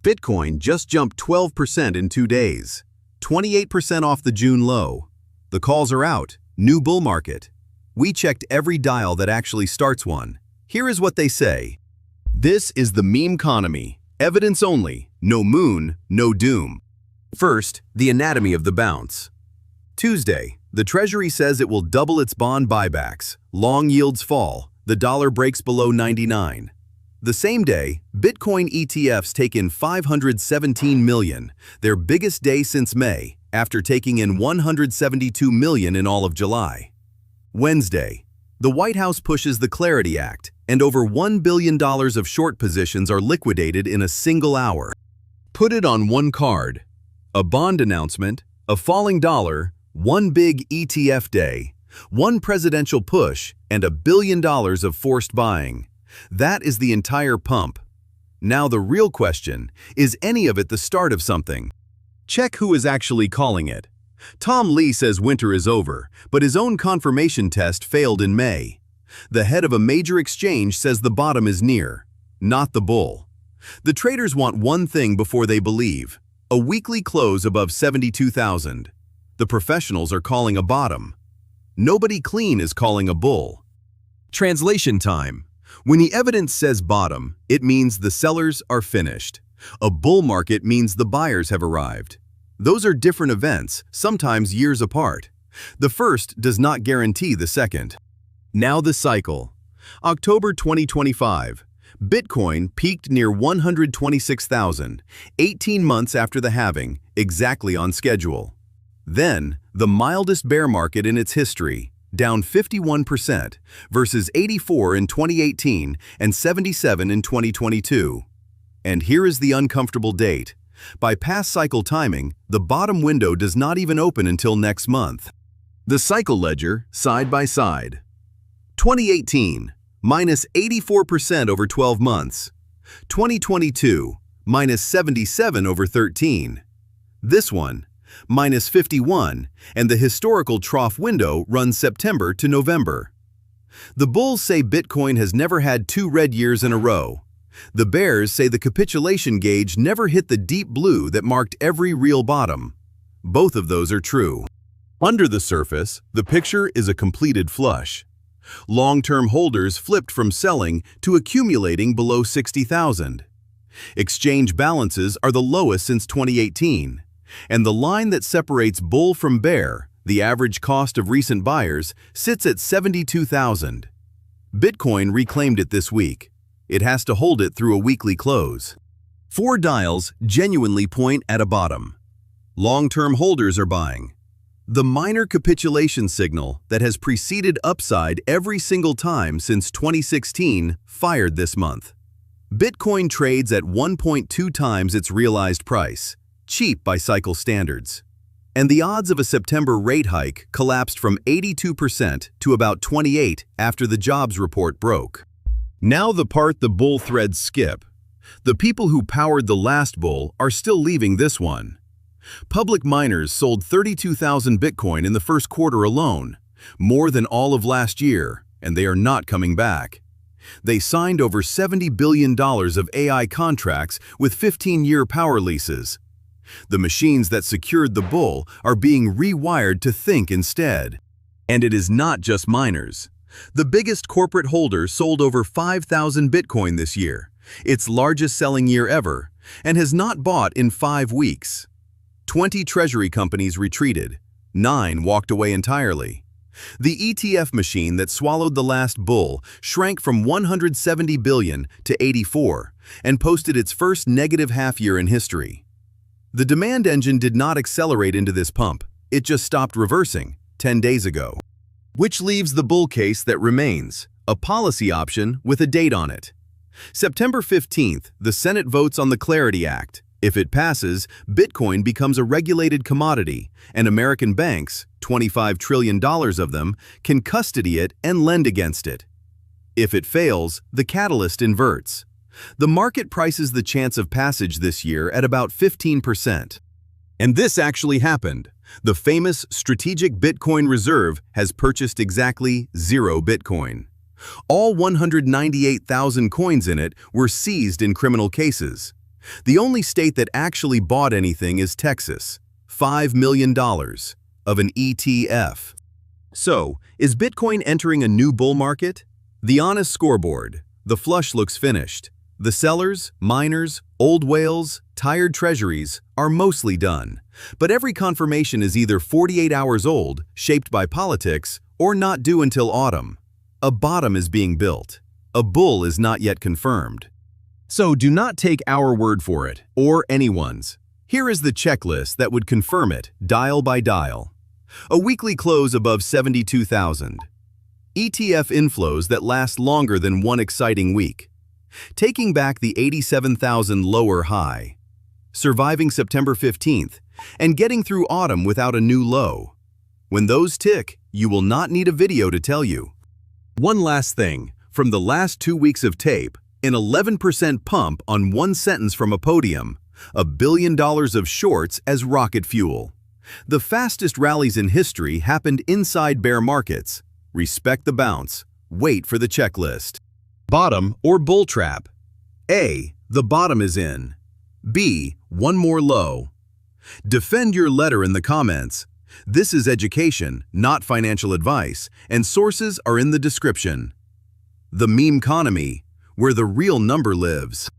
Bitcoin just jumped 12% in 2 days, 28% off the June low. The calls are out, new bull market. We checked every dial that actually starts one. Here is what they say. This is the meme economy, evidence only, no moon, no doom. First, the anatomy of the bounce. Tuesday, the Treasury says it will double its bond buybacks, long yields fall, the dollar breaks below 99. The same day, Bitcoin ETFs take in 517 million, their biggest day since May, after taking in 172 million in all of July. Wednesday, the White House pushes the Clarity Act, and over $1 billion of short positions are liquidated in a single hour. Put it on one card. A bond announcement, a falling dollar, one big ETF day, one presidential push, and $1 billion of forced buying. That is the entire pump. Now the real question, is any of it the start of something? Check who is actually calling it. Tom Lee says winter is over, but his own confirmation test failed in May. The head of a major exchange says the bottom is near, not the bull. The traders want one thing before they believe, a weekly close above 72,000. The professionals are calling a bottom. Nobody clean is calling a bull. Translation time. When the evidence says bottom, it means the sellers are finished. A bull market means the buyers have arrived. Those are different events, sometimes years apart. The first does not guarantee the second. Now the cycle. October 2025. Bitcoin peaked near 126,000, 18 months after the halving, exactly on schedule. Then, the mildest bear market in its history, down 51% versus 84 in 2018 and 77 in 2022. And here is the uncomfortable date. By past cycle timing, the bottom window does not even open until next month. The cycle ledger, side by side. 2018, minus 84% over 12 months. 2022, minus 77 over 13. This one, minus 51, and the historical trough window runs September to November. The bulls say Bitcoin has never had 2 red years in a row. The bears say the capitulation gauge never hit the deep blue that marked every real bottom. Both of those are true. Under the surface, the picture is a completed flush. Long-term holders flipped from selling to accumulating below 60,000. Exchange balances are the lowest since 2018. And the line that separates bull from bear, the average cost of recent buyers, sits at 72,000. Bitcoin reclaimed it this week. It has to hold it through a weekly close. 4 dials genuinely point at a bottom. Long-term holders are buying. The minor capitulation signal that has preceded upside every single time since 2016 fired this month. Bitcoin trades at 1.2 times its realized price. Cheap by cycle standards. And the odds of a September rate hike collapsed from 82% to about 28% after the jobs report broke. Now the part the bull threads skip. The people who powered the last bull are still leaving this one. Public miners sold 32,000 Bitcoin in the first quarter alone, more than all of last year, and they are not coming back. They signed over $70 billion of AI contracts with 15-year power leases. The machines that secured the bull are being rewired to think instead. And it is not just miners. The biggest corporate holder sold over 5,000 Bitcoin this year, its largest selling year ever, and has not bought in 5 weeks. 20 Treasury companies retreated. 9 walked away entirely. The ETF machine that swallowed the last bull shrank from 170 billion to 84 and posted its first negative half-year in history. The demand engine did not accelerate into this pump, it just stopped reversing 10 days ago. Which leaves the bull case that remains, a policy option with a date on it. September 15th, the Senate votes on the Clarity Act. If it passes, Bitcoin becomes a regulated commodity, and American banks, $25 trillion of them, can custody it and lend against it. If it fails, the catalyst inverts. The market prices the chance of passage this year at about 15%. And this actually happened. The famous Strategic Bitcoin Reserve has purchased exactly 0 Bitcoin. All 198,000 coins in it were seized in criminal cases. The only state that actually bought anything is Texas, $5 million of an ETF. So, is Bitcoin entering a new bull market? The honest scoreboard. The flush looks finished. The sellers, miners, old whales, tired treasuries are mostly done. But every confirmation is either 48 hours old, shaped by politics, or not due until autumn. A bottom is being built. A bull is not yet confirmed. So do not take our word for it, or anyone's. Here is the checklist that would confirm it, dial by dial. A weekly close above 72,000. ETF inflows that last longer than one exciting week. Taking back the 87,000 lower high. Surviving September 15th, and getting through autumn without a new low. When those tick, you will not need a video to tell you. One last thing, from the last 2 weeks of tape, an 11% pump on one sentence from a podium, $1 billion of shorts as rocket fuel. The fastest rallies in history happened inside bear markets. Respect the bounce. Wait for the checklist. Bottom or bull trap? A. The bottom is in. B. One more low. Defend your letter in the comments. This is education, not financial advice, and sources are in the description. The meme economy, where the real number lives.